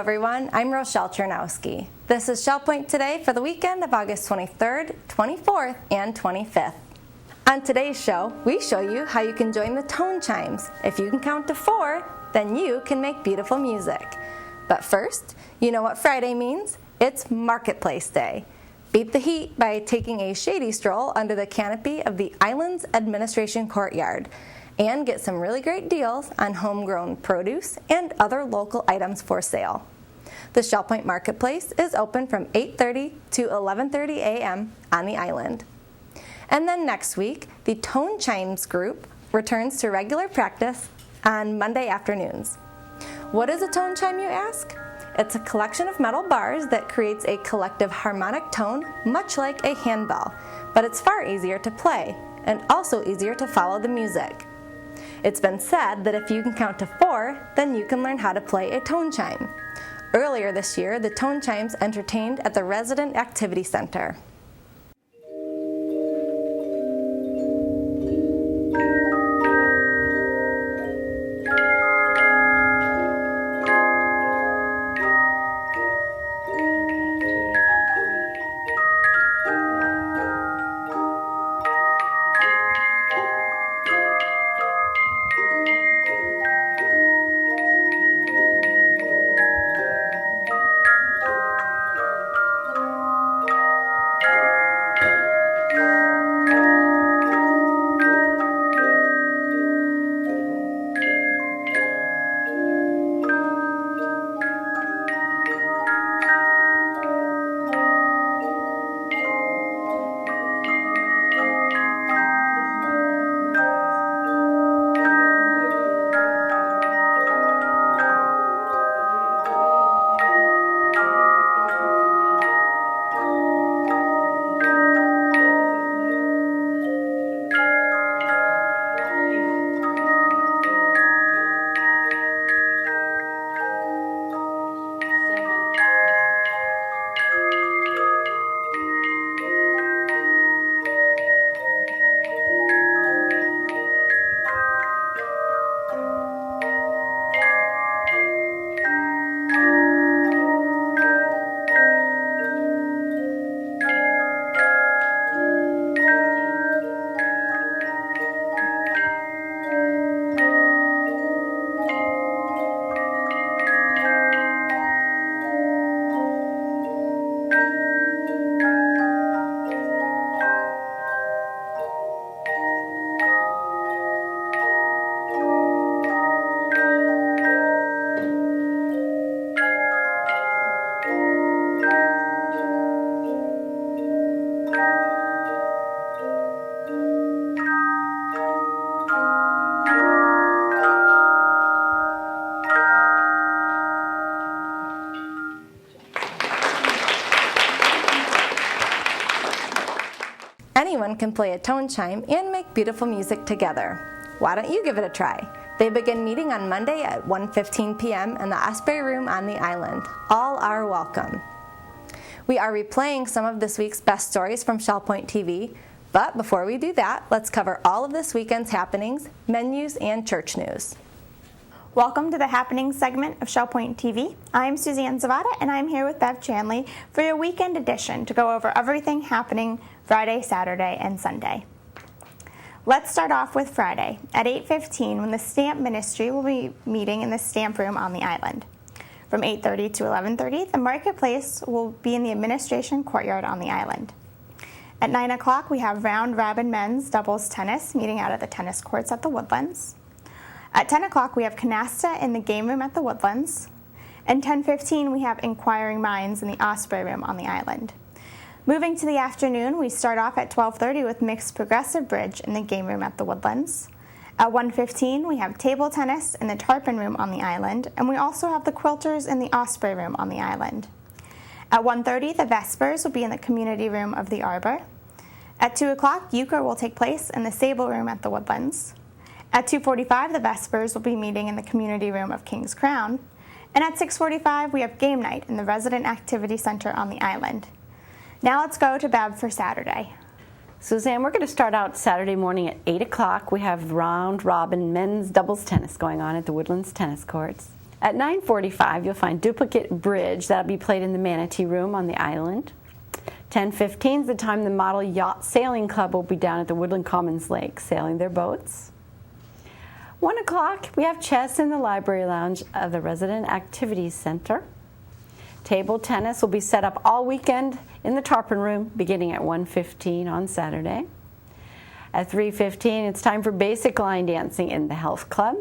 everyone. I'm Rochelle Chernowski. This is Shell Point Today for the weekend of August 23rd, 24th, and 25th. On today's show, we show you how you can join the tone chimes. If you can count to 4, then you can make beautiful music. But first, you know what Friday means? It's Marketplace Day. Beat the heat by taking a shady stroll under the canopy of the island's administration courtyard and get some really great deals on homegrown produce and other local items for sale. The Shell Point Marketplace is open from 8:30 to 11:30 a.m. on the island. And then next week, the Tone Chimes group returns to regular practice on Monday afternoons. What is a tone chime, you ask? It's a collection of metal bars that creates a collective harmonic tone, much like a handbell, but it's far easier to play and also easier to follow the music. It's been said that if you can count to 4, then you can learn how to play a tone chime. Earlier this year, the tone chimes entertained at the Resident Activity Center. Anyone can play a tone chime and make beautiful music together. Why don't you give it a try? They begin meeting on Monday at 1:15 p.m. in the Osprey Room on the island. All are welcome. We are replaying some of this week's best stories from Shell Point TV, but before we do that, let's cover all of this weekend's happenings, menus, and church news. Welcome to the Happenings segment of Shell Point TV. I'm Suzanne Zavada, and I'm here with Bev Chanley for your weekend edition to go over everything happening Friday, Saturday, and Sunday. Let's start off with Friday at 8:15 when the Stamp Ministry will be meeting in the Stamp Room on the island. From 8:30 to 11:30, the Marketplace will be in the Administration Courtyard on the island. At 9 o'clock, we have Round Robin Men's Doubles Tennis meeting out at the tennis courts at the Woodlands. At 10 o'clock, we have Canasta in the Game Room at the Woodlands. And 10:15, we have Inquiring Minds in the Osprey Room on the island. Moving to the afternoon, we start off at 12:30 with Mixed Progressive Bridge in the Game Room at the Woodlands. At 1:15, we have Table Tennis in the Tarpon Room on the island, and we also have the Quilters in the Osprey Room on the island. At 1:30, the Vespers will be in the Community Room of the Arbor. At 2 o'clock, Euchre will take place in the Sable Room at the Woodlands. At 2:45, the Vespers will be meeting in the Community Room of King's Crown. And at 6:45, we have Game Night in the Resident Activity Center on the island. Now let's go to Bev for Saturday. Suzanne, we're going to start out Saturday morning at 8 o'clock. We have Round Robin Men's Doubles Tennis going on at the Woodlands Tennis Courts. At 9:45, you'll find Duplicate Bridge. That'll be played in the Manatee Room on the island. 10:15 is the time the Model Yacht Sailing Club will be down at the Woodland Commons Lake sailing their boats. 1 o'clock, we have chess in the Library Lounge of the Resident Activities Center. Table tennis will be set up all weekend in the Tarpon Room beginning at 1:15 on Saturday. At 3:15, it's time for basic line dancing in the Health Club.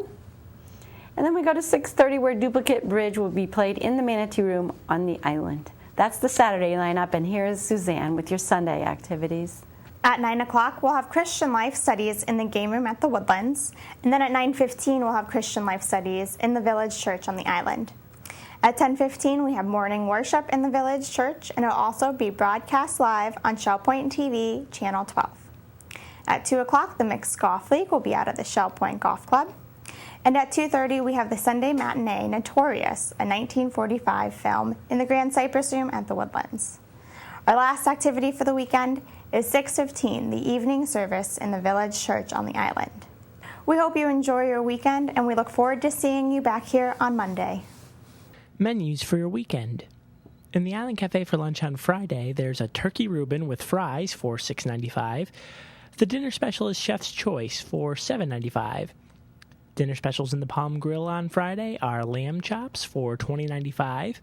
And then we go to 6:30 where Duplicate Bridge will be played in the Manatee Room on the island. That's the Saturday lineup, and here is Suzanne with your Sunday activities. At 9 o'clock, we'll have Christian Life Studies in the game room at the Woodlands. And then at 9:15, we'll have Christian Life Studies in the Village Church on the island. At 10:15, we have morning worship in the Village Church, and it'll also be broadcast live on Shell Point TV, Channel 12. At 2 o'clock, the Mixed Golf League will be out of the Shell Point Golf Club. And at 2:30, we have the Sunday matinee, Notorious, a 1945 film, in the Grand Cypress Room at the Woodlands. Our last activity for the weekend is 6:15, the evening service in the Village Church on the island. We hope you enjoy your weekend, and we look forward to seeing you back here on Monday. Menus for your weekend. In the Island Cafe for lunch on Friday, there's a turkey Reuben with fries for $6.95. The dinner special is Chef's Choice for $7.95. Dinner specials in the Palm Grill on Friday are lamb chops for $20.95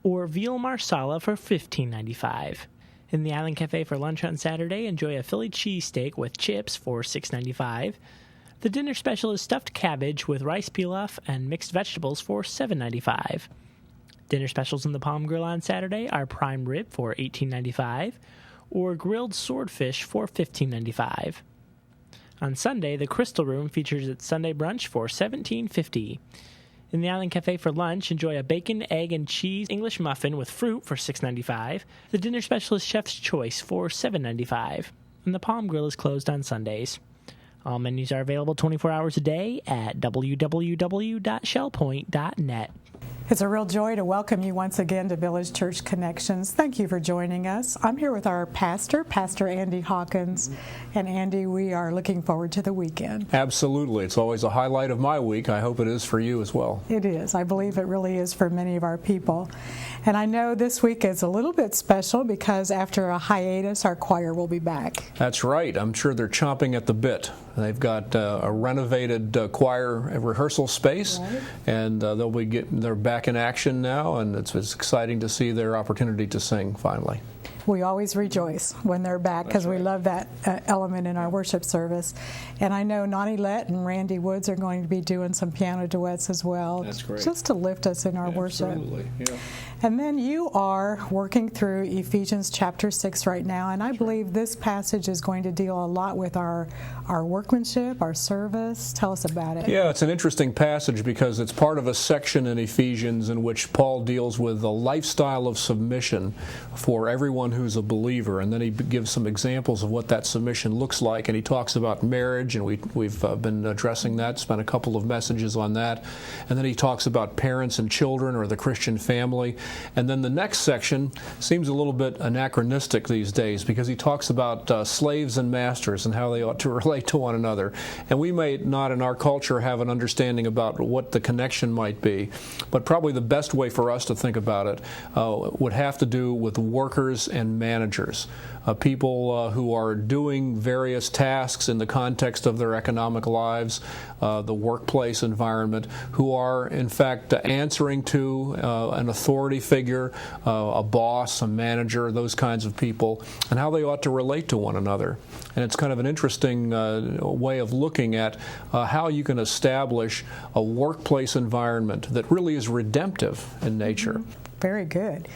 or veal marsala for $15.95. In the Island Cafe for lunch on Saturday, enjoy a Philly cheesesteak with chips for $6.95. The dinner special is stuffed cabbage with rice pilaf and mixed vegetables for $7.95. Dinner specials in the Palm Grill on Saturday are prime rib for $18.95 or grilled swordfish for $15.95. On Sunday, the Crystal Room features its Sunday brunch for $17.50. In the Island Cafe for lunch, enjoy a bacon, egg, and cheese English muffin with fruit for $6.95. The dinner special is Chef's Choice for $7.95. And the Palm Grill is closed on Sundays. All menus are available 24 hours a day at www.shellpoint.net. It's a real joy to welcome you once again to Village Church Connections. Thank you for joining us. I'm here with our pastor, Pastor Andy Hawkins. And Andy, we are looking forward to the weekend. Absolutely. It's always a highlight of my week. I hope it is for you as well. It is. I believe it really is for many of our people. And I know this week is a little bit special because after a hiatus, our choir will be back. That's right. I'm sure they're chomping at the bit. They've got a renovated choir rehearsal space, right. And they're back in action now, and it's exciting to see their opportunity to sing finally. We always rejoice when they're back because we love that element in our worship service. And I know Nani Lett and Randy Woods are going to be doing some piano duets as well. That's great. Just to lift us in our worship. Absolutely, yeah. And then you are working through Ephesians chapter 6 right now, and I believe this passage is going to deal a lot with our workmanship, our service. Tell us about it. Yeah, it's an interesting passage because it's part of a section in Ephesians in which Paul deals with the lifestyle of submission for everyone who's a believer, and then he gives some examples of what that submission looks like, and he talks about marriage, and we've been addressing that, spent a couple of messages on that, and then he talks about parents and children or the Christian family. And then the next section seems a little bit anachronistic these days because he talks about slaves and masters and how they ought to relate to one another. And we may not in our culture have an understanding about what the connection might be, but probably the best way for us to think about it would have to do with workers and managers. People who are doing various tasks in the context of their economic lives, the workplace environment, who are in fact answering to an authority figure, a boss, a manager, those kinds of people, and how they ought to relate to one another. And it's kind of an interesting way of looking at how you can establish a workplace environment that really is redemptive in nature. Very good.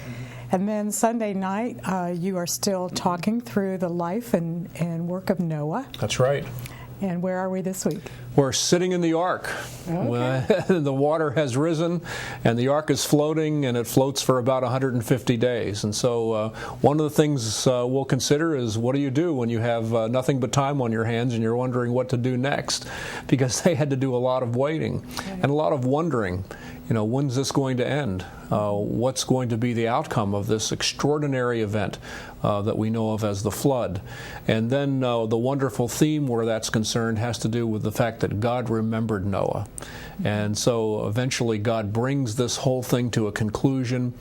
And then Sunday night, you are still talking through the life and work of Noah. That's right. And where are we this week? We're sitting in the ark. Okay. The water has risen, and the ark is floating, and it floats for about 150 days. And so one of the things we'll consider is what do you do when you have nothing but time on your hands and you're wondering what to do next? Because they had to do a lot of waiting and a lot of wondering. You know, when's this going to end? What's going to be the outcome of this extraordinary event that we know of as the flood? And then the wonderful theme where that's concerned has to do with the fact that God remembered Noah. And so eventually God brings this whole thing to a conclusion,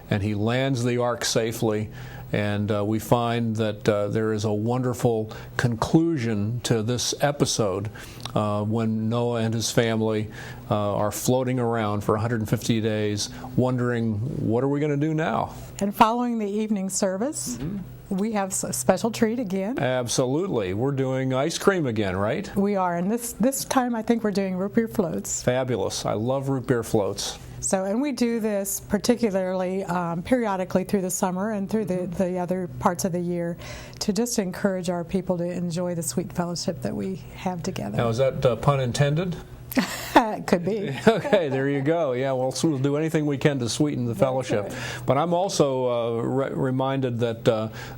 and he lands the ark safely. And we find that there is a wonderful conclusion to this episode when Noah and his family are floating around for 150 days, wondering, what are we going to do now? And following the evening service, we have a special treat again. Absolutely. We're doing ice cream again, right? We are, and this time I think we're doing root beer floats. Fabulous. I love root beer floats. So, and we do this particularly periodically through the summer and through the other parts of the year to just encourage our people to enjoy the sweet fellowship that we have together. Now, is that pun intended? It could be. Okay, there you go. Yeah, we'll do anything we can to sweeten the fellowship. Right. But I'm also reminded that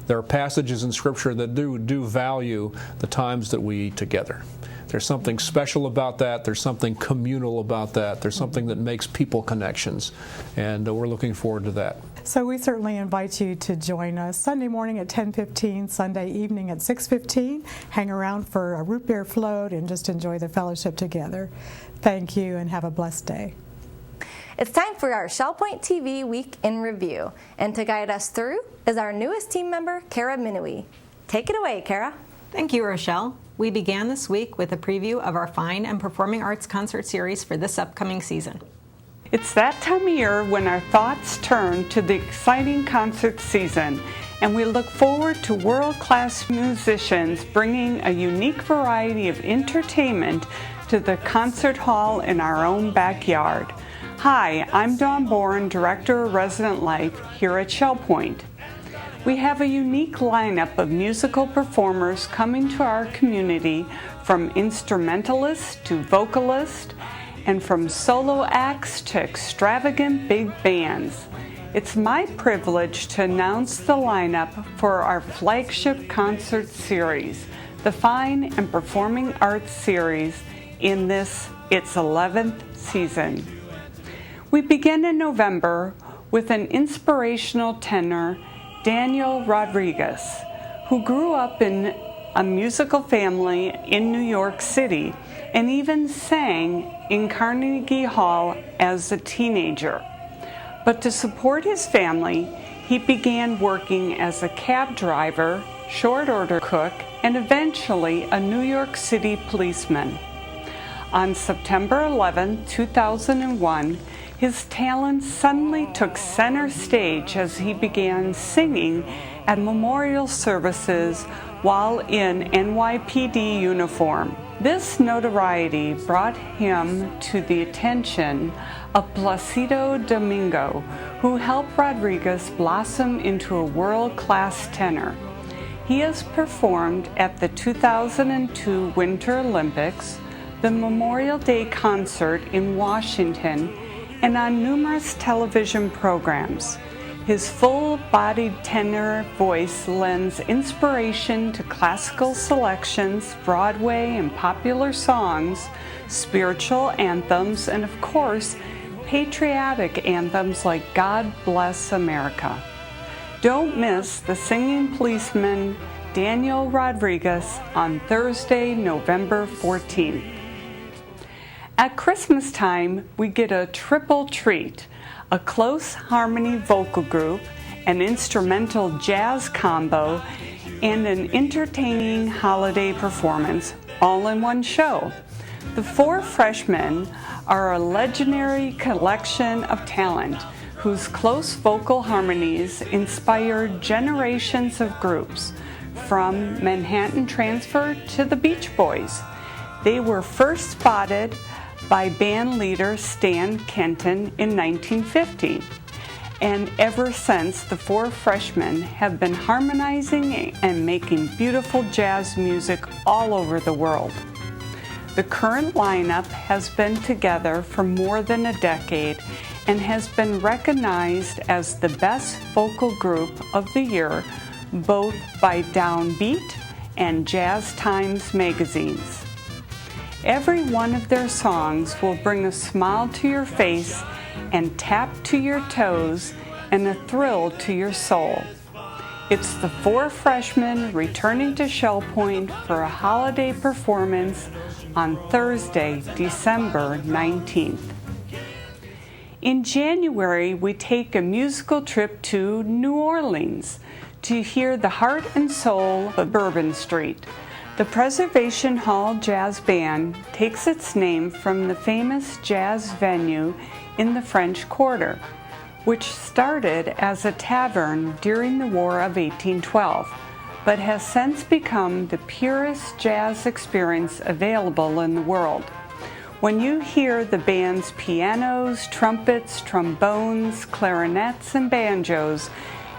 there are passages in Scripture that do value the times that we eat together. There's something special about that. There's something communal about that. There's something that makes people connections. And we're looking forward to that. So we certainly invite you to join us Sunday morning at 10:15, Sunday evening at 6:15. Hang around for a root beer float and just enjoy the fellowship together. Thank you and have a blessed day. It's time for our Shell Point TV Week in Review. And to guide us through is our newest team member, Kara Minui. Take it away, Kara. Thank you, Rochelle. We began this week with a preview of our Fine and Performing Arts concert series for this upcoming season. It's that time of year when our thoughts turn to the exciting concert season, and we look forward to world-class musicians bringing a unique variety of entertainment to the concert hall in our own backyard. Hi, I'm Dawn Bourne, Director of Resident Life here at Shell Point. We have a unique lineup of musical performers coming to our community, from instrumentalists to vocalists, and from solo acts to extravagant big bands. It's my privilege to announce the lineup for our flagship concert series, the Fine and Performing Arts Series, in its 11th season. We begin in November with an inspirational tenor, Daniel Rodriguez, who grew up in a musical family in New York City and even sang in Carnegie Hall as a teenager. But to support his family, he began working as a cab driver, short order cook, and eventually a New York City policeman. On September 11, 2001, his talent suddenly took center stage as he began singing at memorial services while in NYPD uniform. This notoriety brought him to the attention of Placido Domingo, who helped Rodriguez blossom into a world-class tenor. He has performed at the 2002 Winter Olympics, the Memorial Day concert in Washington, and on numerous television programs. His full-bodied tenor voice lends inspiration to classical selections, Broadway and popular songs, spiritual anthems, and of course, patriotic anthems like God Bless America. Don't miss the singing policeman Daniel Rodriguez on Thursday, November 14th. At Christmas time, we get a triple treat: a close harmony vocal group, an instrumental jazz combo, and an entertaining holiday performance, all in one show. The Four Freshmen are a legendary collection of talent whose close vocal harmonies inspired generations of groups, from Manhattan Transfer to the Beach Boys. They were first spotted by band leader Stan Kenton in 1950. And ever since, the Four Freshmen have been harmonizing and making beautiful jazz music all over the world. The current lineup has been together for more than a decade and has been recognized as the best vocal group of the year, both by Downbeat and Jazz Times magazines. Every one of their songs will bring a smile to your face and tap to your toes and a thrill to your soul. It's the Four Freshmen returning to Shell Point for a holiday performance on Thursday, December 19th. In January, we take a musical trip to New Orleans to hear the heart and soul of Bourbon Street. The Preservation Hall Jazz Band takes its name from the famous jazz venue in the French Quarter, which started as a tavern during the War of 1812, but has since become the purest jazz experience available in the world. When you hear the band's pianos, trumpets, trombones, clarinets, and banjos,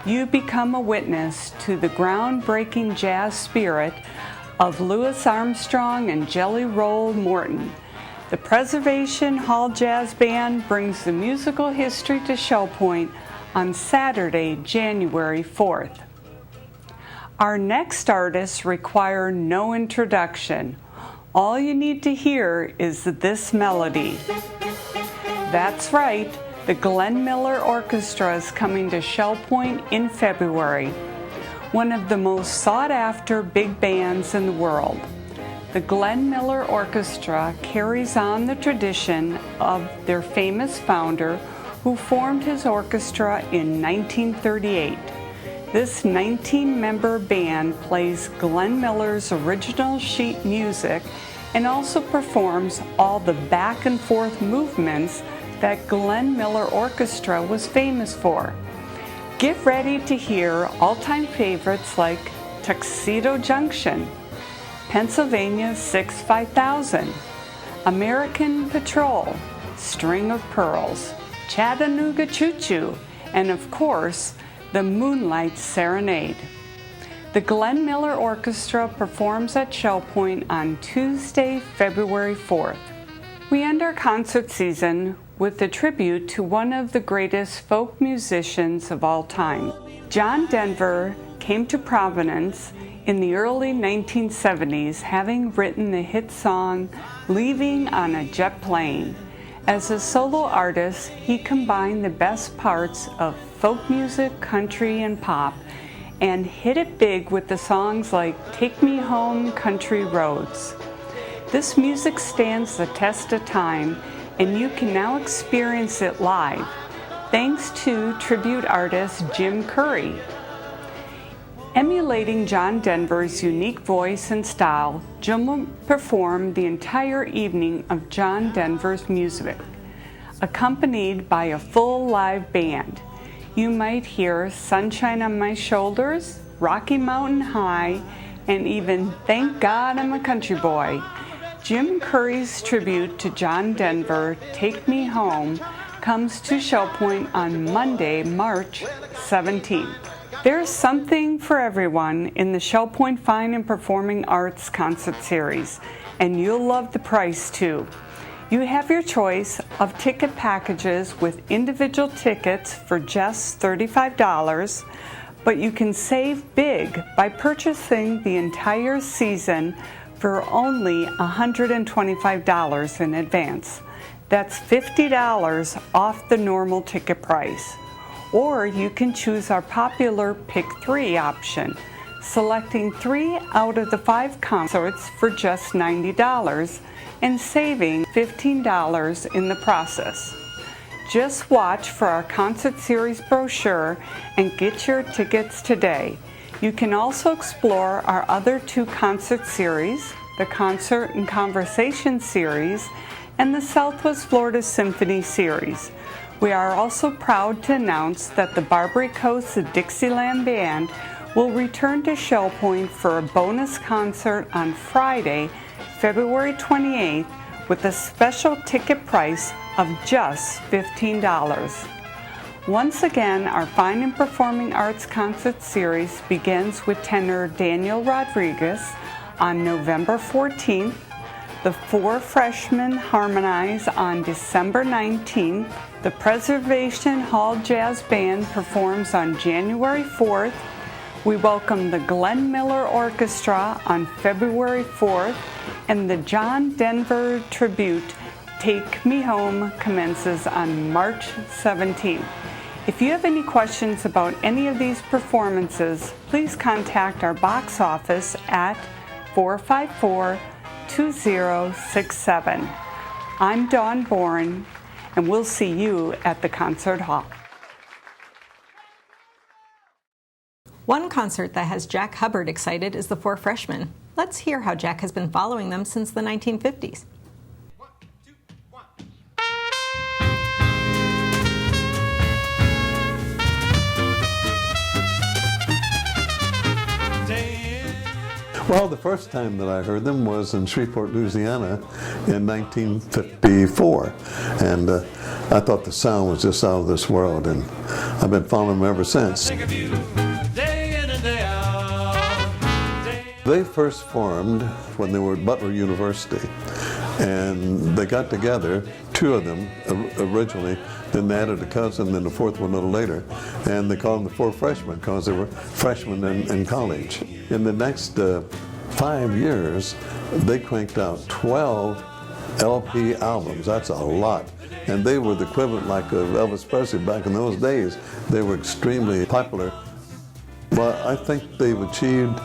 you become a witness to the groundbreaking jazz spirit of Louis Armstrong and Jelly Roll Morton. The Preservation Hall Jazz Band brings the musical history to Shell Point on Saturday, January 4th. Our next artists require no introduction. All you need to hear is this melody. That's right, the Glenn Miller Orchestra is coming to Shell Point in February, one of the most sought-after big bands in the world. The Glenn Miller Orchestra carries on the tradition of their famous founder, who formed his orchestra in 1938. This 19-member band plays Glenn Miller's original sheet music and also performs all the back-and-forth movements that Glenn Miller Orchestra was famous for. Get ready to hear all-time favorites like Tuxedo Junction, Pennsylvania 6-5000, American Patrol, String of Pearls, Chattanooga Choo Choo, and of course, the Moonlight Serenade. The Glenn Miller Orchestra performs at Shell Point on Tuesday, February 4th. We end our concert season with a tribute to one of the greatest folk musicians of all time. John Denver came to prominence in the early 1970s, having written the hit song Leaving on a Jet Plane. As a solo artist, he combined the best parts of folk music, country, and pop, and hit it big with the songs like Take Me Home, Country Roads. This music stands the test of time, and you can now experience it live, thanks to tribute artist Jim Curry. Emulating John Denver's unique voice and style, Jim will perform the entire evening of John Denver's music, accompanied by a full live band. You might hear Sunshine on My Shoulders, Rocky Mountain High, and even Thank God I'm a Country Boy. Jim Curry's tribute to John Denver, Take Me Home, comes to Shell Point on Monday, March 17th. There's something for everyone in the Shell Point Fine and Performing Arts Concert Series, and you'll love the price too. You have your choice of ticket packages with individual tickets for just $35, but you can save big by purchasing the entire season for only $125 in advance. That's $50 off the normal ticket price. Or you can choose our popular Pick 3 option, selecting 3 out of the 5 concerts for just $90 and saving $15 in the process. Just watch for our concert series brochure and get your tickets today. You can also explore our other 2 concert series, the Concert and Conversation series and the Southwest Florida Symphony series. We are also proud to announce that the Barbary Coast Dixieland Band will return to Shell Point for a bonus concert on Friday, February 28th, with a special ticket price of just $15. Once again, our Fine and Performing Arts Concert Series begins with tenor Daniel Rodriguez on November 14th. The 4 freshmen harmonize on December 19th. The Preservation Hall Jazz Band performs on January 4th. We welcome the Glenn Miller Orchestra on February 4th, and the John Denver Tribute, Take Me Home, commences on March 17th. If you have any questions about any of these performances, please contact our box office at 454 2067. I'm Dawn Bourne, and we'll see you at the concert hall. One concert that has Jack Hubbard excited is the Four Freshmen. Let's hear how Jack has been following them since the 1950s. Well, the first time that I heard them was in Shreveport, Louisiana in 1954. And I thought the sound was just out of this world, and I've been following them ever since. They first formed when they were at Butler University, and they got together, two of them originally, then they added a cousin, then the fourth one a little later, and they called them the Four Freshmen because they were freshmen in college. In the next 5 years, they cranked out 12 LP albums. That's a lot. And they were the equivalent like of Elvis Presley back in those days. They were extremely popular. Well, I think they've achieved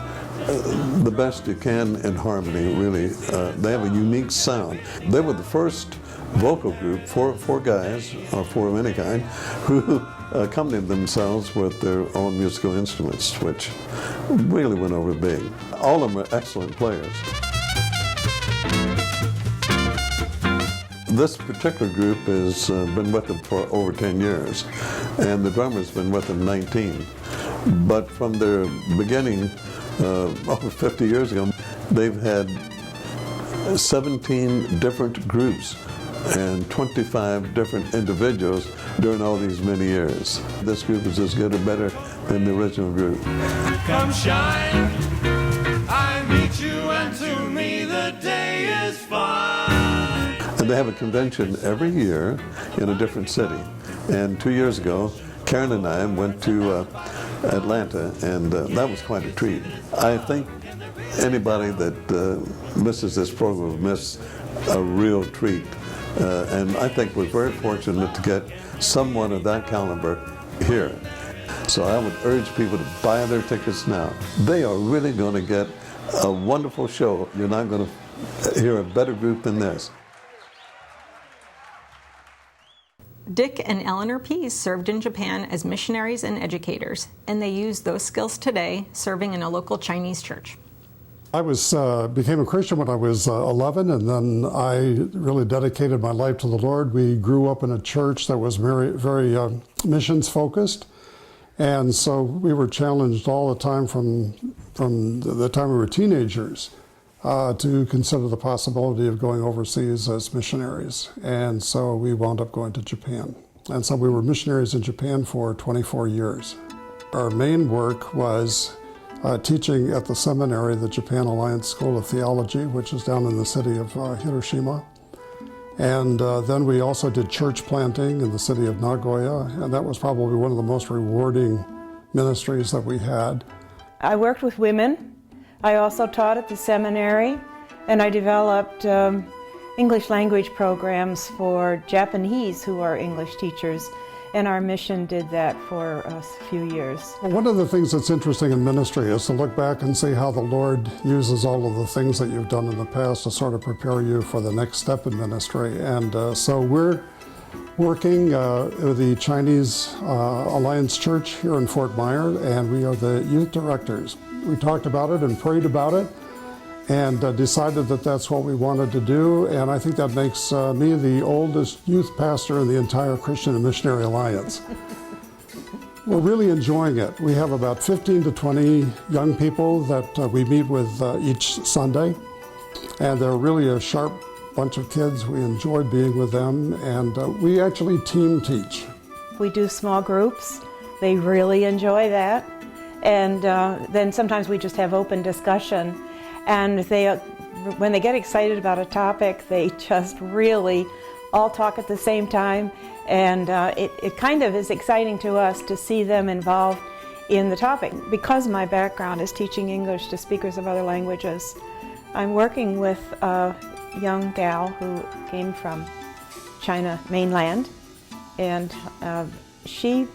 the best you can in harmony, really. They have a unique sound. They were the first vocal group, four guys, or four of any kind, who accompanied themselves with their own musical instruments, which really went over big. All of them are excellent players. This particular group has been with them for over 10 years, and the drummer's been with them 19. But from their beginning, over 50 years ago, they've had 17 different groups and 25 different individuals during all these many years. This group is as good or better than the original group. Come shine, I meet you, and to me the day is fine. And they have a convention every year in a different city. And 2 years ago, Karen and I went to Atlanta, and that was quite a treat. I think anybody that misses this program will miss a real treat. And I think we're very fortunate to get someone of that caliber here. So I would urge people to buy their tickets now. They are really going to get a wonderful show. You're not going to hear a better group than this. Dick and Eleanor Pease served in Japan as missionaries and educators, and they use those skills today serving in a local Chinese church. I became a Christian when I was 11, and then I really dedicated my life to the Lord. We grew up in a church that was very missions focused, and so we were challenged all the time from the time we were teenagers to consider the possibility of going overseas as missionaries. And so we wound up going to Japan. And so we were missionaries in Japan for 24 years. Our main work was teaching at the seminary, the Japan Alliance School of Theology, which is down in the city of Hiroshima. And then we also did church planting in the city of Nagoya, and that was probably one of the most rewarding ministries that we had. I worked with women. I also taught at the seminary, and I developed English language programs for Japanese who are English teachers, and our mission did that for a few years. One of the things that's interesting in ministry is to look back and see how the Lord uses all of the things that you've done in the past to sort of prepare you for the next step in ministry. And so we're working with the Chinese Alliance Church here in Fort Myer, and we are the youth directors. We talked about it and prayed about it and decided that that's what we wanted to do, and I think that makes me the oldest youth pastor in the entire Christian and Missionary Alliance. We're really enjoying it. We have about 15 to 20 young people that we meet with each Sunday, and they're really a sharp bunch of kids. We enjoy being with them, and we actually team teach. We do small groups. They really enjoy that. And then sometimes we just have open discussion. And when they get excited about a topic, they just really all talk at the same time. And it kind of is exciting to us to see them involved in the topic. Because my background is teaching English to speakers of other languages, I'm working with a young gal who came from China mainland, and she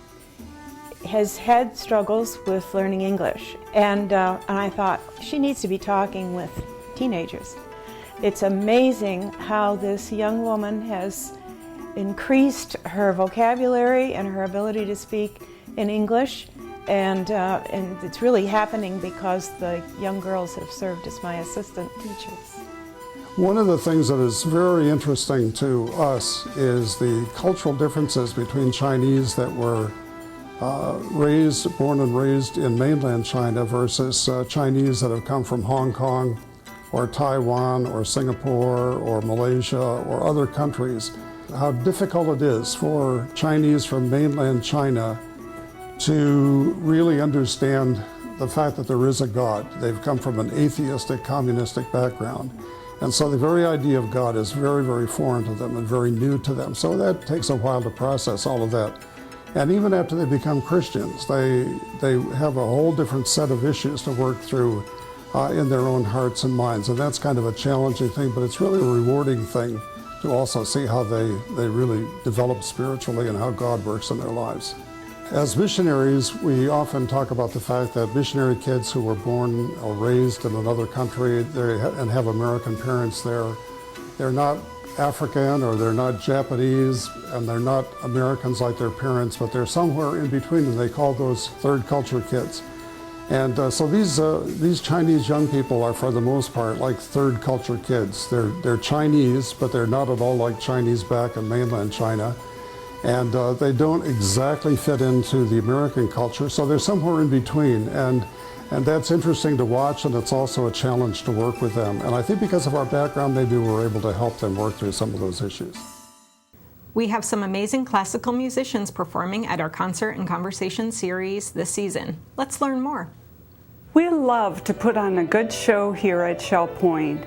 has had struggles with learning English, and I thought she needs to be talking with teenagers. It's amazing how this young woman has increased her vocabulary and her ability to speak in English, and it's really happening because the young girls have served as my assistant teachers. One of the things that is very interesting to us is the cultural differences between Chinese that were born and raised in mainland China versus Chinese that have come from Hong Kong or Taiwan or Singapore or Malaysia or other countries. How difficult it is for Chinese from mainland China to really understand the fact that there is a God. They've come from an atheistic, communistic background. And so the very idea of God is very, very foreign to them and very new to them. So that takes a while to process all of that. And even after they become Christians, they have a whole different set of issues to work through in their own hearts and minds. And that's kind of a challenging thing, but it's really a rewarding thing to also see how they really develop spiritually and how God works in their lives. As missionaries, we often talk about the fact that missionary kids who were born or raised in another country and have American parents there, they're not African or they're not Japanese and they're not Americans like their parents, but they're somewhere in between, and they call those third culture kids. And so these Chinese young people are, for the most part, like third culture kids. They're Chinese, but they're not at all like Chinese back in mainland China. And they don't exactly fit into the American culture, so they're somewhere in between. And that's interesting to watch, and it's also a challenge to work with them. And I think because of our background, maybe we're able to help them work through some of those issues. We have some amazing classical musicians performing at our Concert and Conversation series this season. Let's learn more. We love to put on a good show here at Shell Point,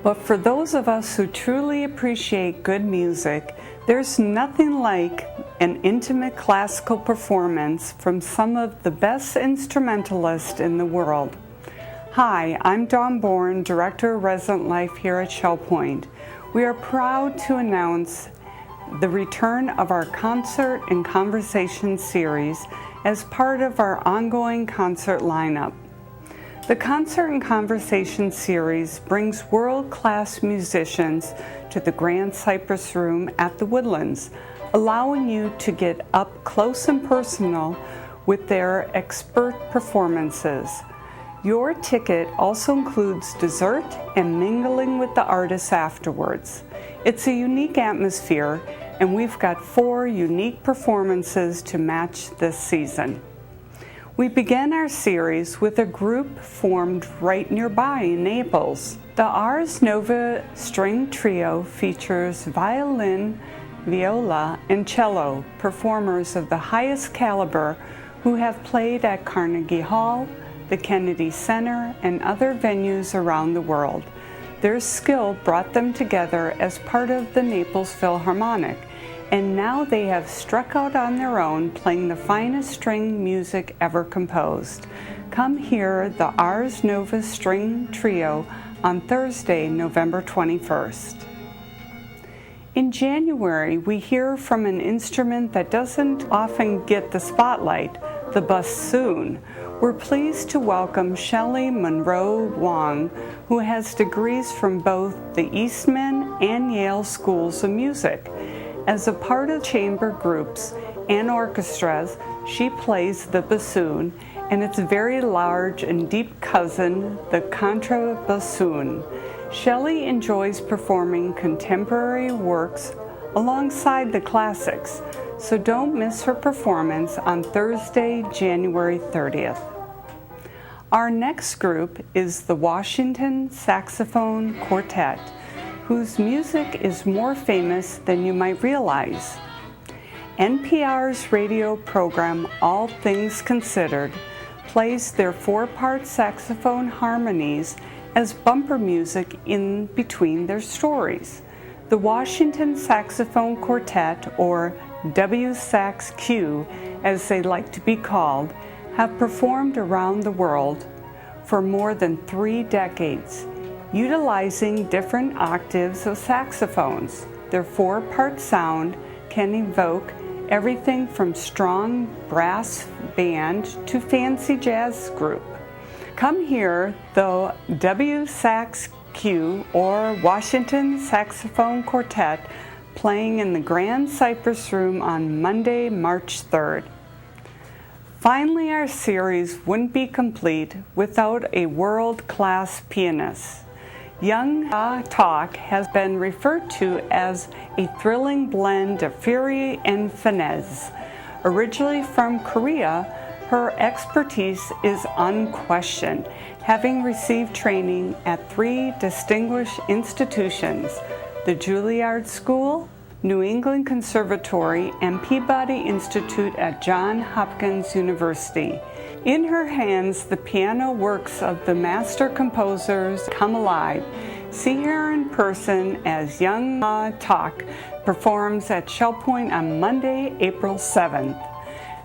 but for those of us who truly appreciate good music, there's nothing like an intimate classical performance from some of the best instrumentalists in the world. Hi, I'm Dawn Bourne, Director of Resident Life here at Shell Point. We are proud to announce the return of our Concert and Conversation series as part of our ongoing concert lineup. The Concert and Conversation series brings world-class musicians to the Grand Cypress Room at the Woodlands, allowing you to get up close and personal with their expert performances. Your ticket also includes dessert and mingling with the artists afterwards. It's a unique atmosphere, and we've got 4 unique performances to match this season. We began our series with a group formed right nearby in Naples. The Ars Nova String Trio features violin, viola, and cello, performers of the highest caliber who have played at Carnegie Hall, the Kennedy Center, and other venues around the world. Their skill brought them together as part of the Naples Philharmonic, and now they have struck out on their own, playing the finest string music ever composed. Come hear the Ars Nova String Trio on Thursday, November 21st. In January, we hear from an instrument that doesn't often get the spotlight, the bassoon. We're pleased to welcome Shelley Monroe Wong, who has degrees from both the Eastman and Yale Schools of Music. As a part of chamber groups and orchestras, she plays the bassoon and its very large and deep cousin, the contrabassoon. Shelley enjoys performing contemporary works alongside the classics, so don't miss her performance on Thursday, January 30th. Our next group is the Washington Saxophone Quartet, whose music is more famous than you might realize. NPR's radio program, All Things Considered, plays their 4-part saxophone harmonies as bumper music in between their stories. The Washington Saxophone Quartet, or WSAX-Q as they like to be called, have performed around the world for more than 3 decades. Utilizing different octaves of saxophones, their 4-part sound can evoke everything from strong brass band to fancy jazz group. Come hear the WSAX WSQ, or Washington Saxophone Quartet, playing in the Grand Cypress Room on Monday, March 3rd. Finally, our series wouldn't be complete without a world-class pianist. Young Talk has been referred to as a thrilling blend of fury and finesse. Originally from Korea, her expertise is unquestioned, having received training at 3 distinguished institutions: the Juilliard School, New England Conservatory, and Peabody Institute at Johns Hopkins University. In her hands, the piano works of the master composers come alive. See her in person as Young Talk performs at Shell Point on Monday, April 7th.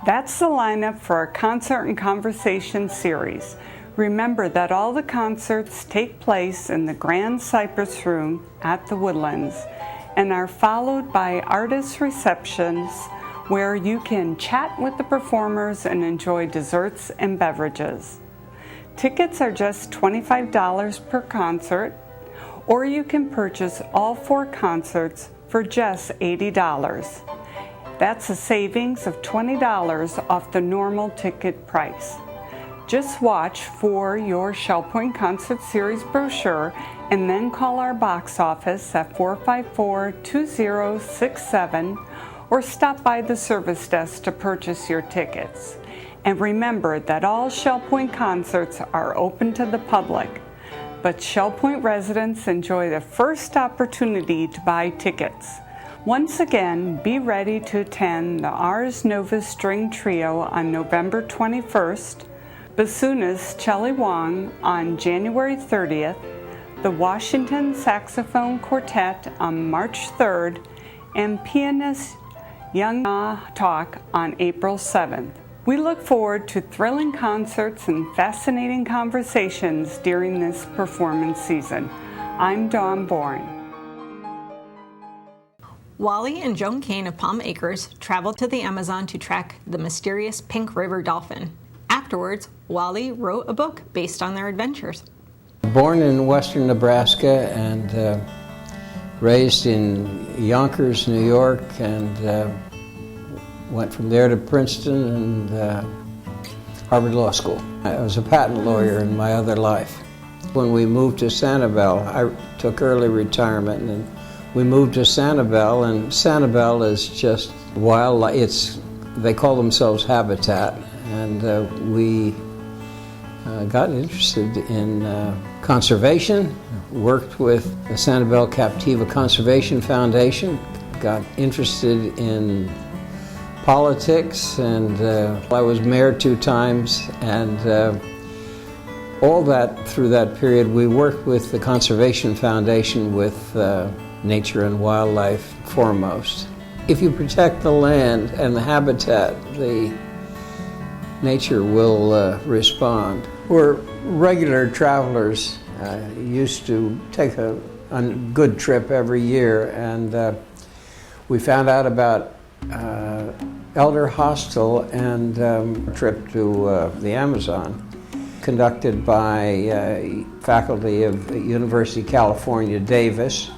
That's the lineup for our Concert and Conversation series. Remember that all the concerts take place in the Grand Cypress Room at the Woodlands and are followed by artist receptions where you can chat with the performers and enjoy desserts and beverages. Tickets are just $25 per concert, or you can purchase all 4 concerts for just $80. That's a savings of $20 off the normal ticket price. Just watch for your Shell Point Concert Series brochure and then call our box office at 454-2067 or stop by the service desk to purchase your tickets. And remember that all Shell Point concerts are open to the public, but Shell Point residents enjoy the first opportunity to buy tickets. Once again, be ready to attend the Ars Nova String Trio on November 21st, bassoonist Chelly Wong on January 30th, the Washington Saxophone Quartet on March 3rd, and pianist Young Talk on April 7th. We look forward to thrilling concerts and fascinating conversations during this performance season. I'm Dawn Bourne. Wally and Joan Kane of Palm Acres traveled to the Amazon to track the mysterious Pink River dolphin. Afterwards, Wally wrote a book based on their adventures. Born in western Nebraska and raised in Yonkers, New York, and went from there to Princeton and Harvard Law School. I was a patent lawyer in my other life. When we moved to Sanibel, I took early retirement, and we moved to Sanibel, and Sanibel is just wildlife. They call themselves Habitat, and we got interested in conservation, worked with the Sanibel Captiva Conservation Foundation, got interested in politics, and I was mayor 2 times, and all that through that period we worked with the Conservation Foundation with nature and wildlife foremost. If you protect the land and the habitat, the nature will respond. We're regular travelers, used to take a good trip every year, and we found out about elder hostel and a trip to the Amazon conducted by faculty of University of California, Davis,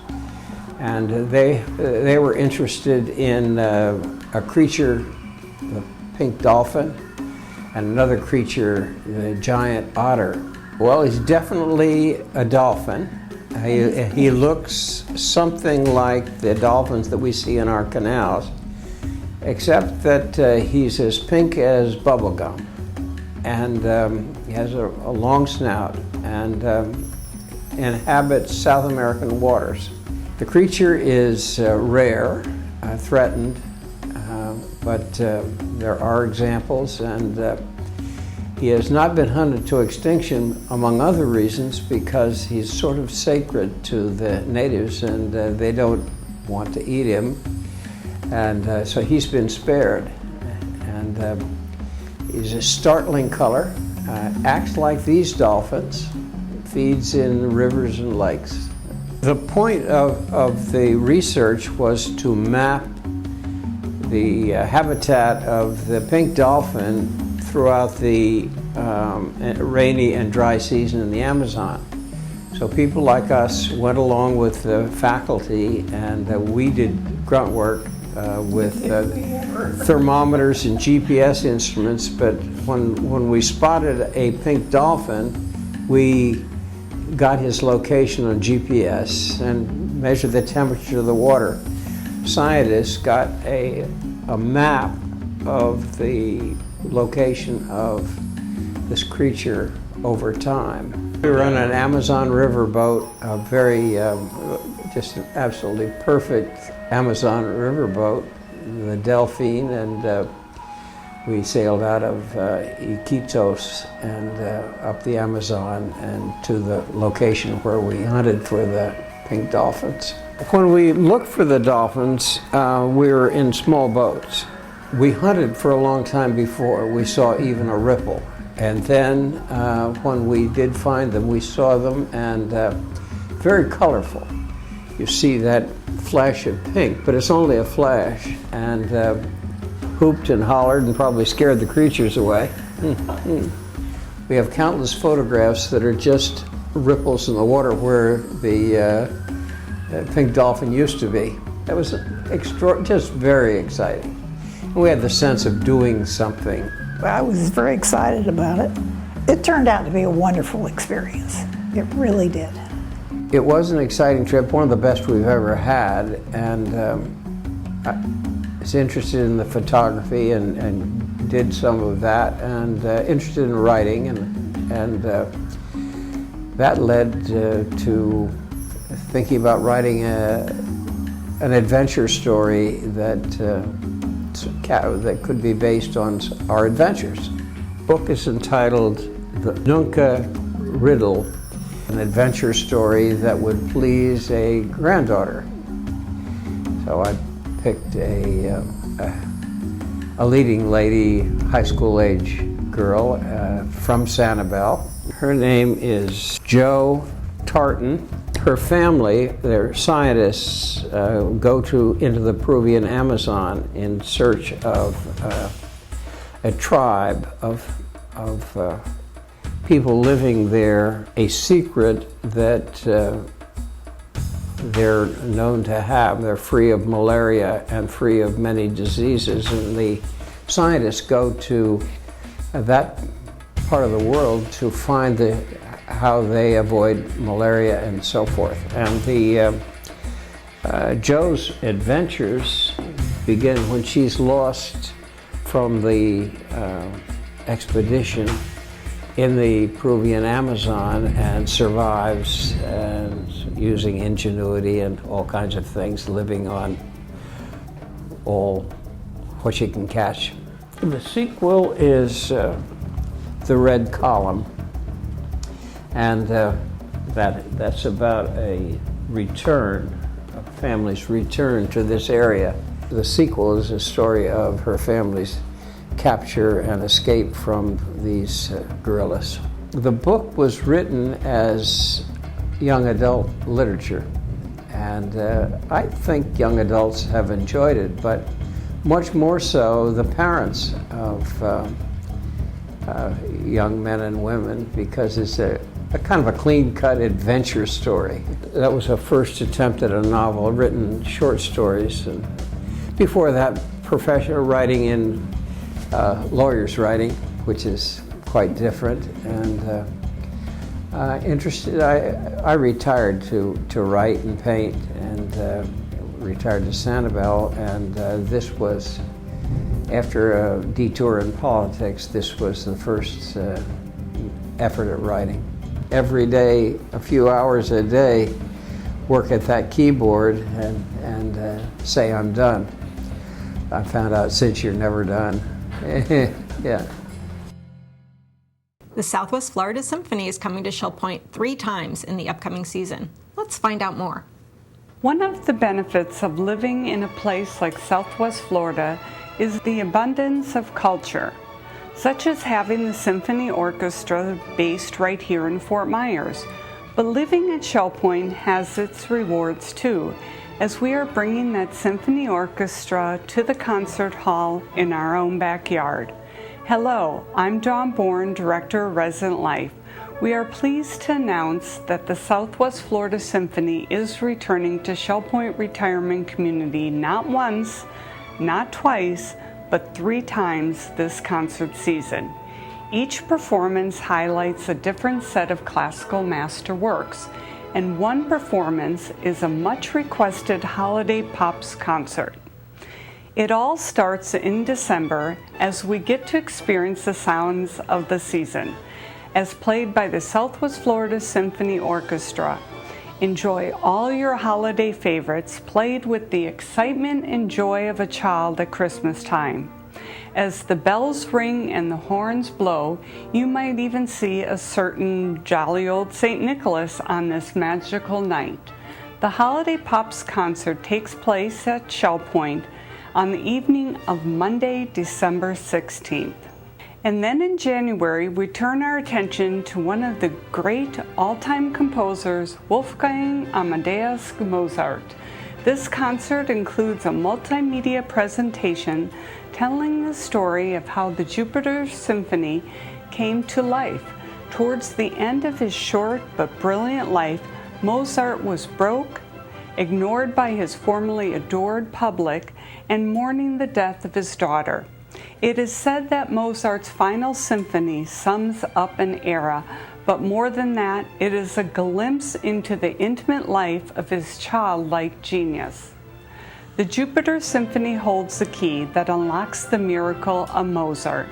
and they were interested in a creature, the pink dolphin, and another creature, the giant otter. Well, he's definitely a dolphin. He looks something like the dolphins that we see in our canals, except that he's as pink as bubble gum, and he has a long snout and inhabits South American waters. The creature is rare, threatened, but there are examples, and he has not been hunted to extinction, among other reasons, because he's sort of sacred to the natives, and they don't want to eat him, and so he's been spared. And he's a startling color, acts like these dolphins, feeds in rivers and lakes. The point of the research was to map the habitat of the pink dolphin throughout the rainy and dry season in the Amazon. So people like us went along with the faculty, and we did grunt work with thermometers and GPS instruments. But when we spotted a pink dolphin, we got his location on GPS and measured the temperature of the water. Scientists got a map of the location of this creature over time. We were on an Amazon river boat, a very, just an absolutely perfect Amazon river boat, the Delphine, and we sailed out of Iquitos and up the Amazon and to the location where we hunted for the pink dolphins. When we looked for the dolphins, we were in small boats. We hunted for a long time before we saw even a ripple. And then when we did find them, we saw them, and very colorful. You see that flash of pink, but it's only a flash, and hooped and hollered and probably scared the creatures away. We have countless photographs that are just ripples in the water where the pink dolphin used to be. That was just very exciting. And we had the sense of doing something. I was very excited about it. It turned out to be a wonderful experience. It really did. It was an exciting trip, one of the best we've ever had, and I was interested in the photography and did some of that, and interested in writing, and that led to thinking about writing an adventure story that could be based on our adventures. The book is entitled The Nunca Riddle, an adventure story that would please a granddaughter. So I picked a leading lady, high school age girl from Sanibel. Her name is Jo Tartan. Her family, they're scientists, go into the Peruvian Amazon in search of a tribe of people living there, a secret that they're known to have. They're free of malaria and free of many diseases, and the scientists go to that part of the world to find how they avoid malaria and so forth. And Jo's adventures begin when she's lost from the expedition in the Peruvian Amazon and survives, and using ingenuity and all kinds of things, living on all what she can catch. The sequel is The Red Column, and that's about a return, a family's return to this area. The sequel is a story of her family's capture and escape from these guerrillas. The book was written as young adult literature, and I think young adults have enjoyed it, but much more so the parents of young men and women, because it's a kind of a clean-cut adventure story. That was a first attempt at a novel, written short stories, and before that, professional writing in lawyer's writing, which is quite different, and interested. I retired to write and paint, and retired to Sanibel, and this was, after a detour in politics, this was the first effort at writing. Every day, a few hours a day, work at that keyboard and say I'm done. I found out since you're never done. Yeah. The Southwest Florida Symphony is coming to Shell Point 3 times in the upcoming season. Let's find out more. One of the benefits of living in a place like Southwest Florida is the abundance of culture, such as having the symphony orchestra based right here in Fort Myers. But living at Shell Point has its rewards too, as we are bringing that symphony orchestra to the concert hall in our own backyard. Hello, I'm Dawn Bourne, Director of Resident Life. We are pleased to announce that the Southwest Florida Symphony is returning to Shell Point Retirement Community not once, not twice, but 3 times this concert season. Each performance highlights a different set of classical master works, and one performance is a much requested holiday pops concert. It all starts in December as we get to experience the sounds of the season, as played by the Southwest Florida Symphony Orchestra. Enjoy all your holiday favorites played with the excitement and joy of a child at Christmas time. As the bells ring and the horns blow, you might even see a certain jolly old St. Nicholas on this magical night. The Holiday Pops concert takes place at Shell Point on the evening of Monday, December 16th. And then in January, we turn our attention to one of the great all-time composers, Wolfgang Amadeus Mozart. This concert includes a multimedia presentation telling the story of how the Jupiter Symphony came to life. Towards the end of his short but brilliant life, Mozart was broke, ignored by his formerly adored public, and mourning the death of his daughter. It is said that Mozart's final symphony sums up an era, but more than that, it is a glimpse into the intimate life of his childlike genius. The Jupiter Symphony holds the key that unlocks the miracle of Mozart.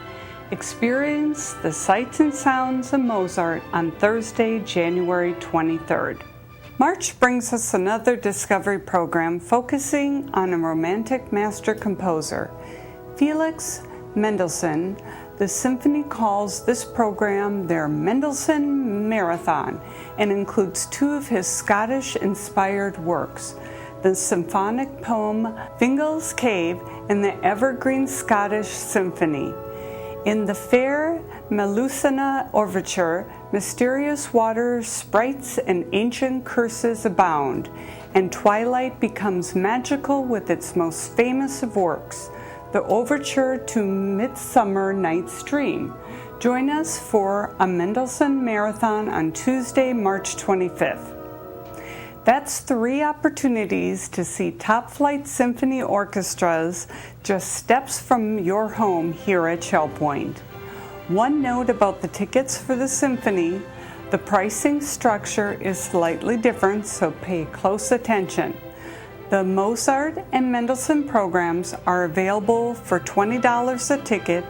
Experience the sights and sounds of Mozart on Thursday, January 23rd. March brings us another Discovery program focusing on a romantic master composer, Felix Mendelssohn. The symphony calls this program their Mendelssohn Marathon and includes 2 of his Scottish-inspired works, the symphonic poem Fingal's Cave and the evergreen Scottish Symphony. In the fair Melusina Overture, mysterious waters, sprites, and ancient curses abound, and twilight becomes magical with its most famous of works, the Overture to Midsummer Night's Dream. Join us for a Mendelssohn Marathon on Tuesday, March 25th. That's 3 opportunities to see top-flight symphony orchestras just steps from your home here at Shell Point. One note about the tickets for the symphony: the pricing structure is slightly different, so pay close attention. The Mozart and Mendelssohn programs are available for $20 a ticket,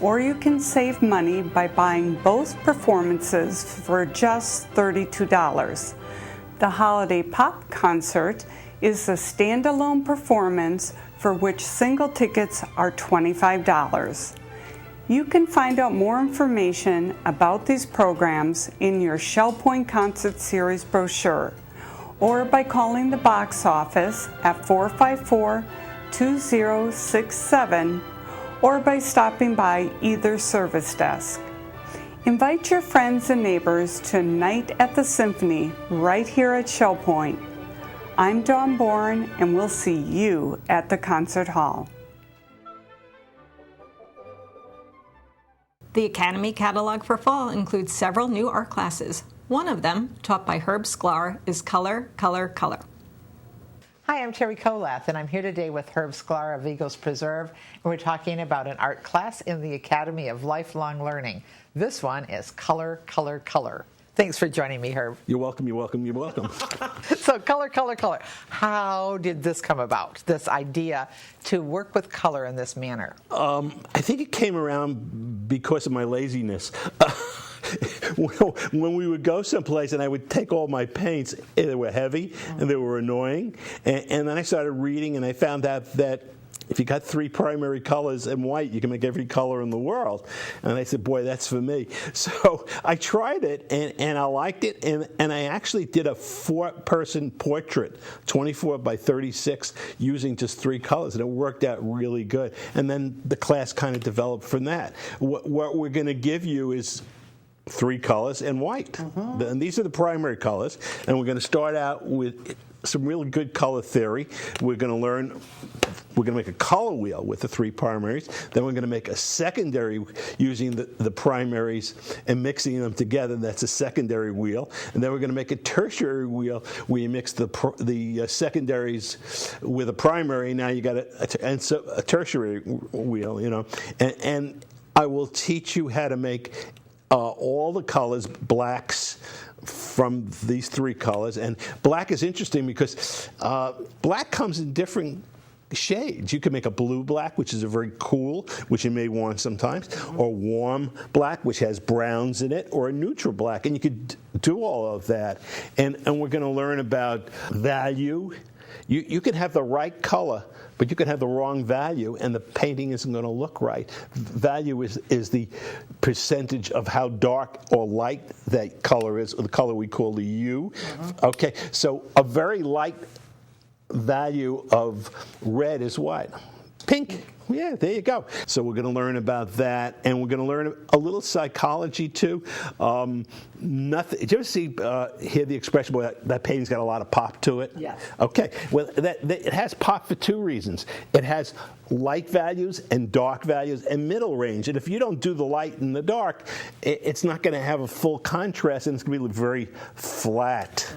or you can save money by buying both performances for just $32. The Holiday Pop concert is a standalone performance for which single tickets are $25. You can find out more information about these programs in your Shell Point Concert Series brochure, or by calling the box office at 454-2067, or by stopping by either service desk. Invite your friends and neighbors to Night at the Symphony right here at Shell Point. I'm Dawn Bourne, and we'll see you at the concert hall. The Academy catalog for fall includes several new art classes. One of them, taught by Herb Sklar, is Color, Color, Color. Hi, I'm Terry Kolath, and I'm here today with Herb Sklar of Eagles Preserve, and we're talking about an art class in the Academy of Lifelong Learning. This one is Color, Color, Color. Thanks for joining me, Herb. You're welcome, you're welcome, you're welcome. So Color, Color, Color. How did this come about, this idea to work with color in this manner? I think it came around because of my laziness. When we would go someplace and I would take all my paints, they were heavy and they were annoying. And then I started reading and I found out that if you got 3 primary colors and white, you can make every color in the world. And I said, boy, that's for me. So I tried it and I liked it. And I actually did a 4-person portrait, 24 by 36, using just 3 colors. And it worked out really good. And then the class kind of developed from that. What we're going to give you is 3 colors and white. And these are the primary colors. And we're going to start out with some really good color theory. We're going to make a color wheel with the 3 primaries. Then we're going to make a secondary using the primaries and mixing them together. That's a secondary wheel. And then we're going to make a tertiary wheel where you mix the secondaries with a primary. Now you got a tertiary wheel, you know. And I will teach you how to make all the colors, blacks, from these 3 colors. And black is interesting because black comes in different shades. You can make a blue black, which is a very cool, which you may want sometimes, or warm black, which has browns in it, or a neutral black. And you could do all of that. And we're going to learn about value. You can have the right color, but you can have the wrong value, and the painting isn't going to look right. Value is the percentage of how dark or light that color is, or the color we call the hue. Okay, so a very light value of red is what? Pink. Yeah, there you go. So we're going to learn about that, and we're going to learn a little psychology too. Nothing. Did you ever hear the expression, "Boy, that painting's got a lot of pop to it"? Yes. Okay. Well, it has pop for 2 reasons. It has light values and dark values and middle range. And if you don't do the light and the dark, it's not going to have a full contrast, and it's going to be very flat.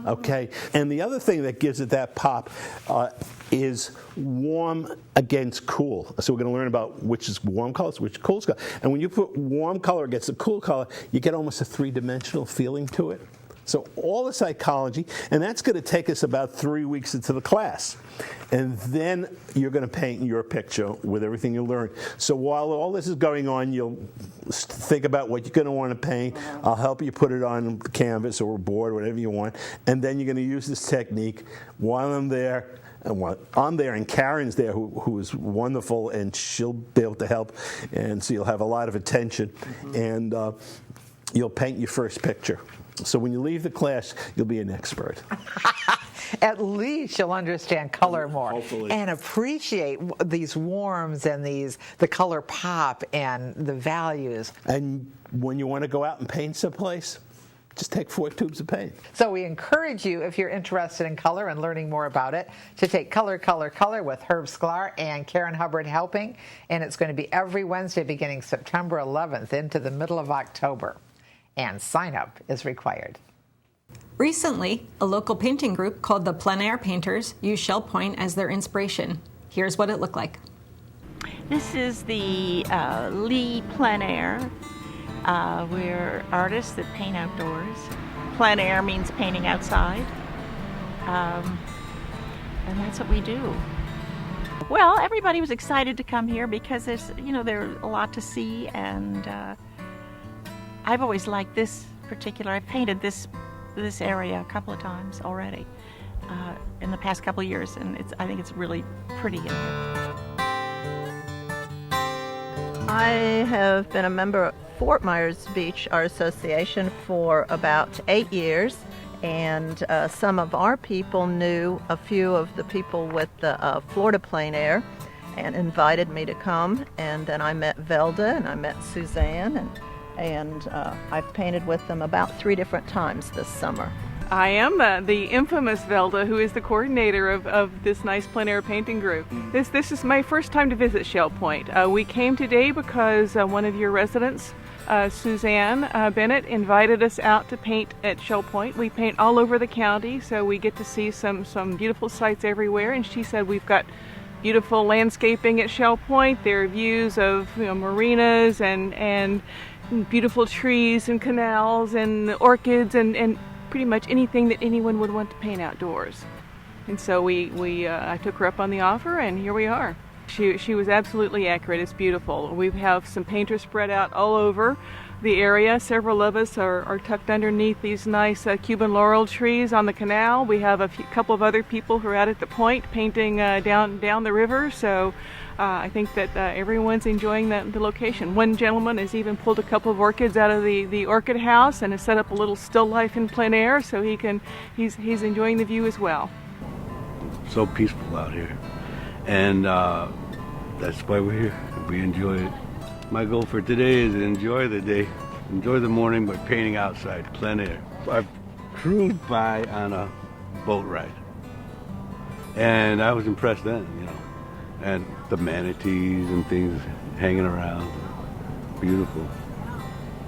Okay. And the other thing that gives it that pop is warm against cool. So we're going to learn about which is warm colors, which cool color. And when you put warm color against a cool color, you get almost a 3-dimensional feeling to it. So all the psychology, and that's going to take us about 3 weeks into the class. And then you're going to paint your picture with everything you learn. So while all this is going on, you'll think about what you're going to want to paint. I'll help you put it on the canvas or a board, whatever you want. And then you're going to use this technique while I'm there. And I'm there, and Karen's there, who is wonderful, and she'll be able to help. And so you'll have a lot of attention, and you'll paint your first picture. So when you leave the class, you'll be an expert. At least you'll understand color more. Hopefully. And appreciate these warms and the color pop and the values. And when you want to go out and paint someplace, just take 4 tubes of paint. So we encourage you, if you're interested in color and learning more about it, to take Color, Color, Color with Herb Sklar and Karen Hubbard helping. And it's going to be every Wednesday beginning September 11th into the middle of October. And sign up is required. Recently, a local painting group called the Plein Air Painters used Shell Point as their inspiration. Here's what it looked like. This is the Lee Plein Air. We're artists that paint outdoors. Plein air means painting outside. And that's what we do. Well, everybody was excited to come here because there's a lot to see, and I've always liked this particular. I've painted this area a couple of times already in the past couple of years, and I think it's really pretty in here. I have been a member of Fort Myers Beach Art Association for about 8 years, and some of our people knew a few of the people with the Florida Plein Air and invited me to come, and then I met Velda and I met Suzanne, and I've painted with them about 3 different times this summer. I am the infamous Velda, who is the coordinator of this nice plein air painting group. This is my first time to visit Shell Point. We came today because one of your residents, Suzanne Bennett, invited us out to paint at Shell Point. We paint all over the county, so we get to see some beautiful sights everywhere, and she said we've got beautiful landscaping at Shell Point. There are views of marinas and beautiful trees and canals and orchids and pretty much anything that anyone would want to paint outdoors. And so I took her up on the offer, and here we are. She was absolutely accurate. It's beautiful. We have some painters spread out all over the area. Several of us are tucked underneath these nice Cuban laurel trees on the canal. We have a couple of other people who are out at the point painting down the river. So I think that everyone's enjoying the location. One gentleman has even pulled a couple of orchids out of the orchid house and has set up a little still life in plein air, so he's enjoying the view as well. So peaceful out here, and that's why we're here. We enjoy it. My goal for today is to enjoy the day, enjoy the morning by painting outside, plein air. I've cruised by on a boat ride. And I was impressed then, you know. And the manatees and things hanging around. Beautiful.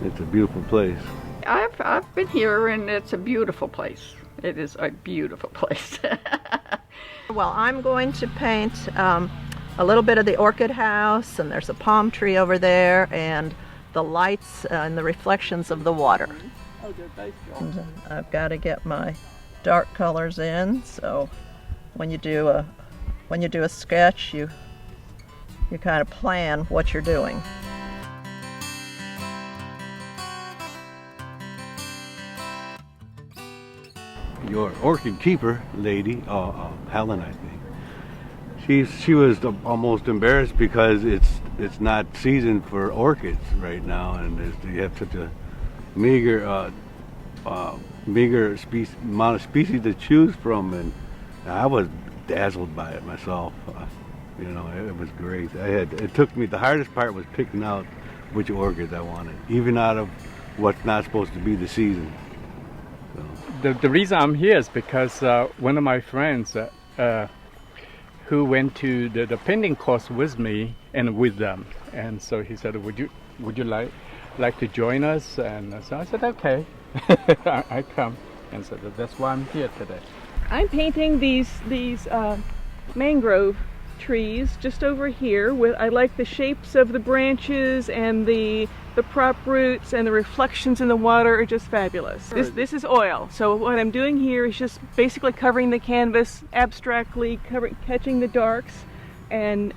It's a beautiful place. I've been here, and it's a beautiful place. It is a beautiful place. Well, I'm going to paint a little bit of the orchid house, and there's a palm tree over there, and the lights and the reflections of the water. And I've got to get my dark colors in, so when you do a sketch, you kind of plan what you're doing. Your orchid keeper lady, Helen, I think. She was almost embarrassed because it's not season for orchids right now, and you have such a meager amount of species to choose from, and I was dazzled by it myself. You know, it was great. It took me. The hardest part was picking out which orchids I wanted, even out of what's not supposed to be the season. The reason I'm here is because one of my friends who went to the painting course with me and with them, and so he said, "Would you like to join us?" And so I said, "Okay." I come, and so that's why I'm here today. I'm painting these mangrove trees just over here. I like the shapes of the branches and the prop roots, and the reflections in the water are just fabulous. This is oil, so what I'm doing here is just basically covering the canvas abstractly, catching the darks, and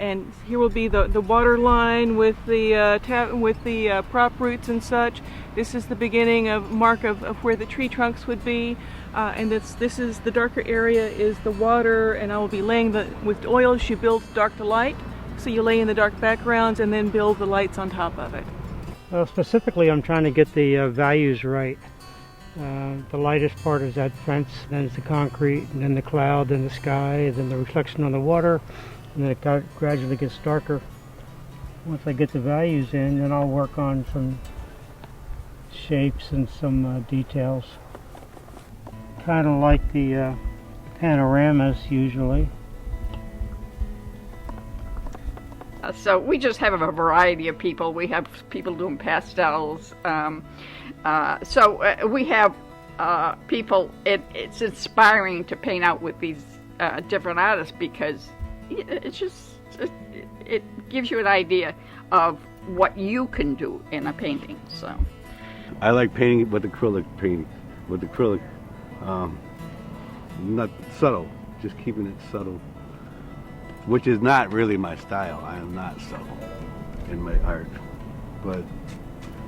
here will be the water line with the prop roots and such. This is the beginning of where the tree trunks would be, and this is the darker area is the water, and I will be laying with oils. You build dark to light, so you lay in the dark backgrounds and then build the lights on top of it. Well, specifically, I'm trying to get the values right. The lightest part is that fence, then it's the concrete, and then the cloud, then the sky, then the reflection on the water, and then it gradually gets darker. Once I get the values in, then I'll work on some shapes and some details. Kind of like the panoramas usually. So we just have a variety of people. We have people doing pastels. So we have people. It's inspiring to paint out with these different artists because it gives you an idea of what you can do in a painting. So I like painting with acrylic paint. With acrylic, not subtle, just keeping it subtle. Which is not really my style. I am not subtle in my art, but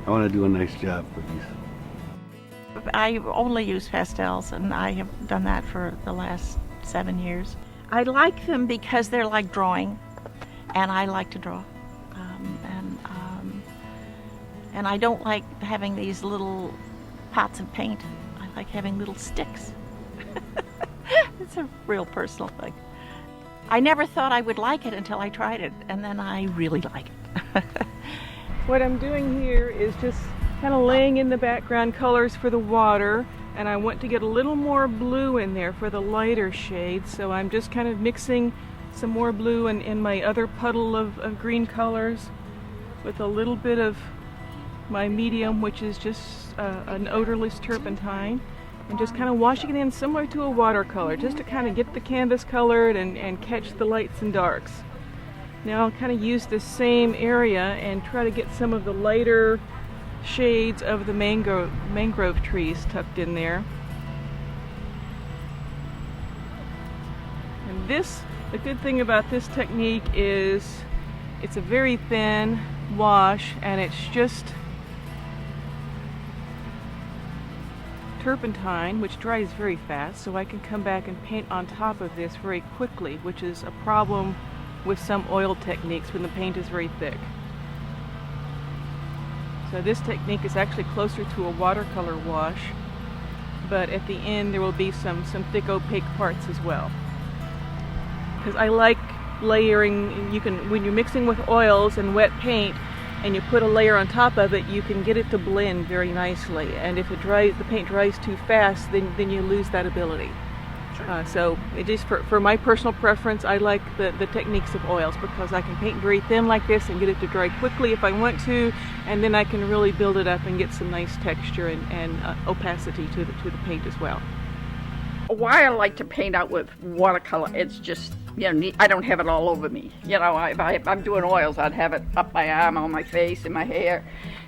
I want to do a nice job for these. I only use pastels, and I have done that for the last 7 years. I like them because they're like drawing, and I like to draw. And I don't like having these little pots of paint. I like having little sticks. It's a real personal thing. I never thought I would like it until I tried it, and then I really like it. What I'm doing here is just kind of laying in the background colors for the water, and I want to get a little more blue in there for the lighter shades, so I'm just kind of mixing some more blue in my other puddle of green colors with a little bit of my medium, which is just an odorless turpentine, and just kind of washing it in similar to a watercolor, just to kind of get the canvas colored and catch the lights and darks. Now I'll kind of use this same area and try to get some of the lighter shades of the mangrove trees tucked in there. And the good thing about this technique is it's a very thin wash, and it's just turpentine, which dries very fast, so I can come back and paint on top of this very quickly, which is a problem with some oil techniques when the paint is very thick. So this technique is actually closer to a watercolor wash, but at the end there will be some thick opaque parts as well. Because I like layering. When you're mixing with oils and wet paint, and you put a layer on top of it, you can get it to blend very nicely. And if the paint dries too fast, then you lose that ability. So it is for my personal preference, I like the techniques of oils because I can paint very thin like this and get it to dry quickly if I want to, and then I can really build it up and get some nice texture and opacity to the paint as well. Why I like to paint out with watercolor, it's just, I don't have it all over me. If I'm doing oils, I'd have it up my arm, on my face, in my hair.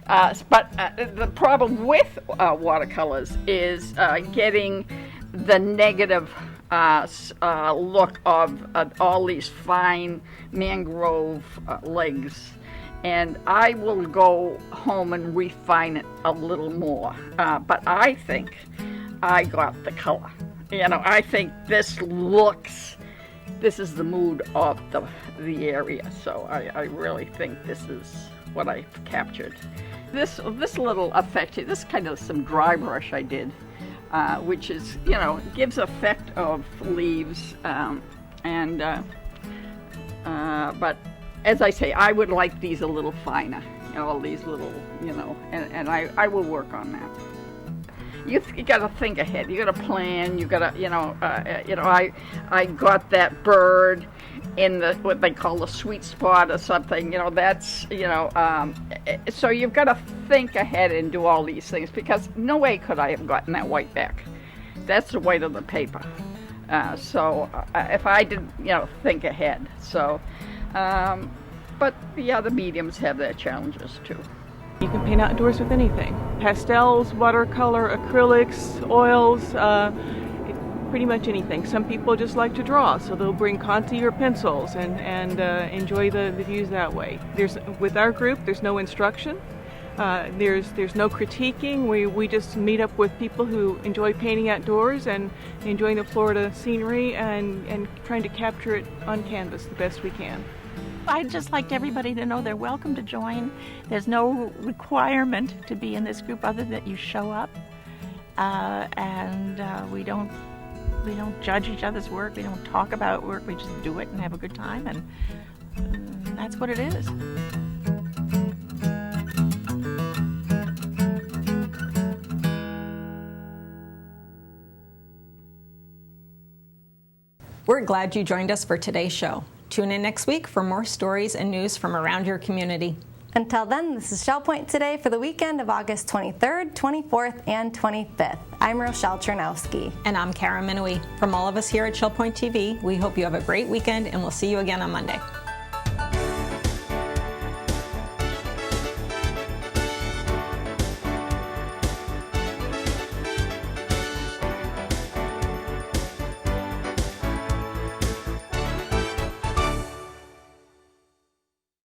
But the problem with watercolors is getting the negative look of all these fine mangrove legs. And I will go home and refine it a little more. But I think I got the color. I think this is the mood of the area. So I really think this is what I captured. This little effect here, this is kind of some dry brush I did, which is, gives effect of leaves. But as I say, I would like these a little finer, all these little, and I will work on that. You got to think ahead. You got to plan. You got to, I got that bird in what they call the sweet spot or something. That's, so you've got to think ahead and do all these things because no way could I have gotten that white back. That's the weight of the paper. So if I didn't, think ahead. So, but yeah, the mediums have their challenges too. You can paint outdoors with anything. Pastels, watercolor, acrylics, oils, pretty much anything. Some people just like to draw, so they'll bring Conti or pencils and enjoy the views that way. With our group, there's no instruction. There's no critiquing. We just meet up with people who enjoy painting outdoors and enjoying the Florida scenery and trying to capture it on canvas the best we can. I'd just like everybody to know they're welcome to join. There's no requirement to be in this group other than that you show up. And we don't judge each other's work. We don't talk about work. We just do it and have a good time. And that's what it is. We're glad you joined us for today's show. Tune in next week for more stories and news from around your community. Until then, this is Shell Point Today for the weekend of August 23rd, 24th, and 25th. I'm Rochelle Chernowski. And I'm Kara Minui. From all of us here at Shell Point TV, we hope you have a great weekend and we'll see you again on Monday.